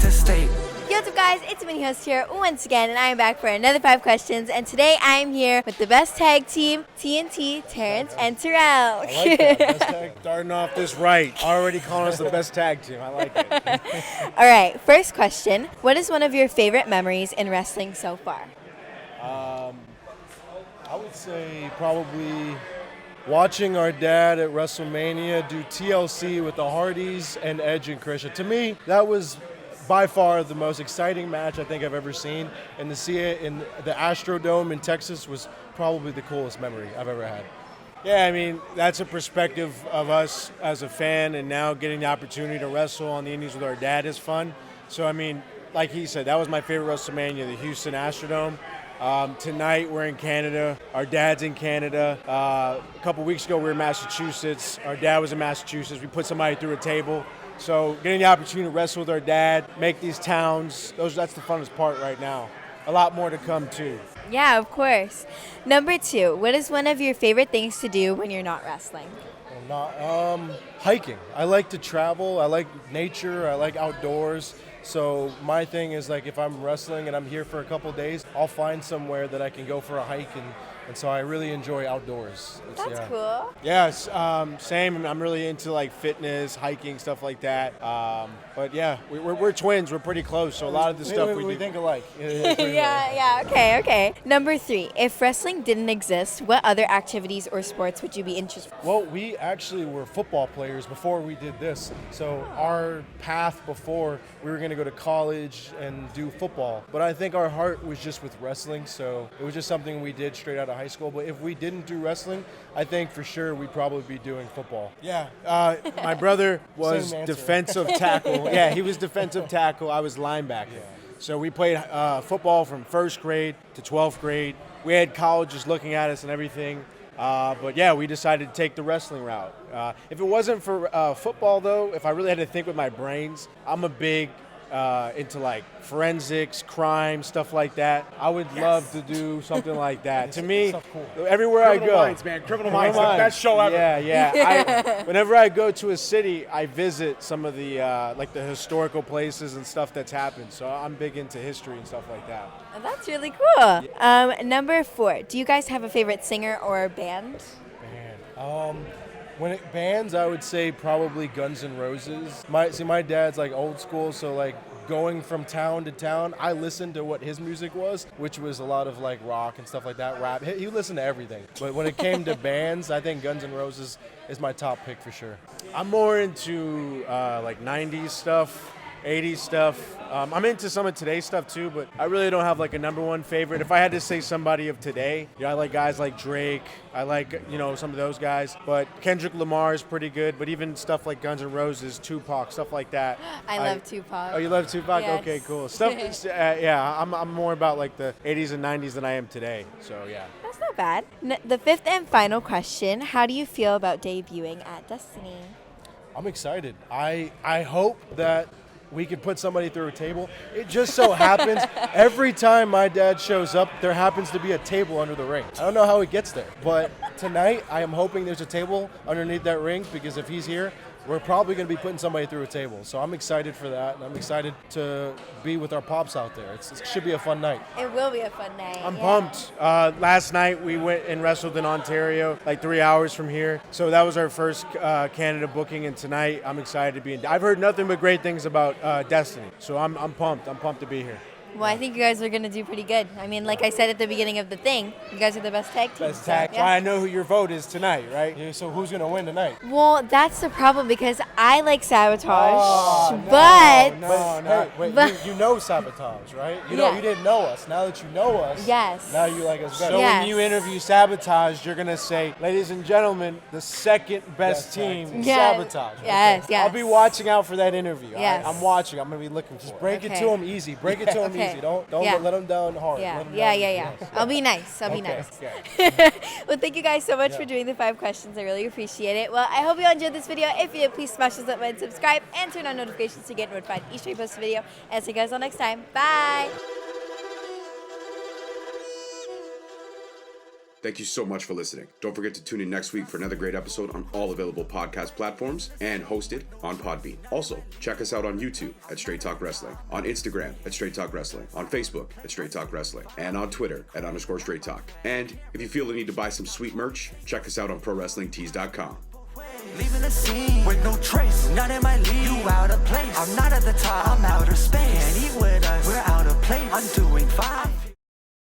a state. Yo, what's up guys, it's Mini Host here once again, and I am back for another 5 questions, and today I am here with the best tag team, TNT, Terrence and Terrell. I like that. Best tag. Starting off this right. Already calling us the best tag team. I like it. Alright, first question. What is one of your favorite memories in wrestling so far? I would say probably watching our dad at WrestleMania do TLC with the Hardys and Edge and Christian. To me, that was by far the most exciting match I think I've ever seen. And to see it in the Astrodome in Texas was probably the coolest memory I've ever had. Yeah, I mean, that's a perspective of us as a fan, and now getting the opportunity to wrestle on the Indies with our dad is fun. So, I mean, like he said, that was my favorite WrestleMania, the Houston Astrodome. Tonight we're in Canada. Our dad's in Canada. A couple weeks ago we were in Massachusetts. Our dad was in Massachusetts. We put somebody through a table. So getting the opportunity to wrestle with our dad, make these towns, that's the funnest part right now. A lot more to come too. Yeah, of course. Number 2, what is one of your favorite things to do when you're not wrestling? Hiking. I like to travel. I like nature. I like outdoors. So my thing is, like, if I'm wrestling and I'm here for a couple days, I'll find somewhere that I can go for a hike, and so I really enjoy outdoors. That's cool. Yes, same. I'm really into like fitness, hiking, stuff like that. But yeah, we're twins. We're pretty close. So a lot of the stuff we do. think alike. Yeah, okay. Number 3, if wrestling didn't exist, what other activities or sports would you be interested in? Well, we actually were football players before we did this. So our path before, we were going to go to college and do football. But I think our heart was just with wrestling. So it was just something we did straight out of high school. But if we didn't do wrestling, I think for sure we'd probably be doing football. Yeah, my brother was defensive tackle. Yeah, he was defensive tackle. I was linebacker. Yeah. So we played football from first grade to 12th grade. We had colleges looking at us and everything. But yeah, we decided to take the wrestling route. If it wasn't for football, though, if I really had to think with my brains, I'm a big into like forensics, crime, stuff like that. I would love to do something like that. To me, cool. Everywhere Criminal I go, Minds, man. Criminal Minds, the best show ever. Yeah. Whenever I go to a city, I visit some of the like the historical places and stuff that's happened. So I'm big into history and stuff like that. Oh, that's really cool. Number 4, do you guys have a favorite singer or band? When it bands, I would say probably Guns N' Roses. My dad's like old school, so like going from town to town, I listened to what his music was, which was a lot of like rock and stuff like that, rap. He listened to everything. But when it came to bands, I think Guns N' Roses is my top pick for sure. I'm more into like 90s stuff, 80s stuff. I'm into some of today's stuff too, but I really don't have like a number one favorite. If I had to say somebody of today, I like guys like Drake. I like, some of those guys. But Kendrick Lamar is pretty good. But even stuff like Guns N' Roses, Tupac, stuff like that. I love Tupac. Oh, you love Tupac? Yes. Okay, cool. Stuff. I'm more about like the 80s and 90s than I am today. So yeah. That's not bad. The 5th and final question: how do you feel about debuting at Destiny? I'm excited. I hope that we could put somebody through a table. It just so happens every time my dad shows up, there happens to be a table under the ring. I don't know how he gets there, but tonight I am hoping there's a table underneath that ring, because if he's here, we're probably going to be putting somebody through a table. So I'm excited for that, and I'm excited to be with our pops out there. It should be a fun night. It will be a fun night. I'm pumped. Last night we went and wrestled in Ontario, like 3 hours from here. So that was our first Canada booking, and tonight I'm excited to be in. I've heard nothing but great things about Destiny, so I'm pumped. I'm pumped to be here. Well, I think you guys are going to do pretty good. I mean, like I said at the beginning of the thing, you guys are the best tag team. Best tag. Yeah. I know who your vote is tonight, right? Yeah, so who's going to win tonight? Well, that's the problem, because I like Sabotage, You know Sabotage, right? You didn't know us. Now that you know us, yes. Now you like us better. So when you interview Sabotage, you're going to say, ladies and gentlemen, the second best team, Sabotage. Yes, okay. I'll be watching out for that interview. Yes. I'm watching. I'm going to be looking for it. Just break it to him easy. Break it to him easy. Don't let them down hard. Yeah. I'll be nice. I'll be nice. Okay. Well, thank you guys so much for doing the 5 questions. I really appreciate it. Well, I hope you all enjoyed this video. If you did, please smash the like button, subscribe, and turn on notifications to get notified each time I post a video. And see you guys all next time. Bye. Thank you so much for listening. Don't forget to tune in next week for another great episode on all available podcast platforms and hosted on Podbean. Also, check us out on YouTube at Straight Talk Wrestling, on Instagram at Straight Talk Wrestling, on Facebook at Straight Talk Wrestling, and on Twitter at _Straight Talk. And if you feel the need to buy some sweet merch, check us out on ProWrestlingTees.com. Leaving the scene with no trace, not in my league. You out of place. I'm not at the top, I'm outer space. Can't eat with us, we're out of place. I'm doing fine.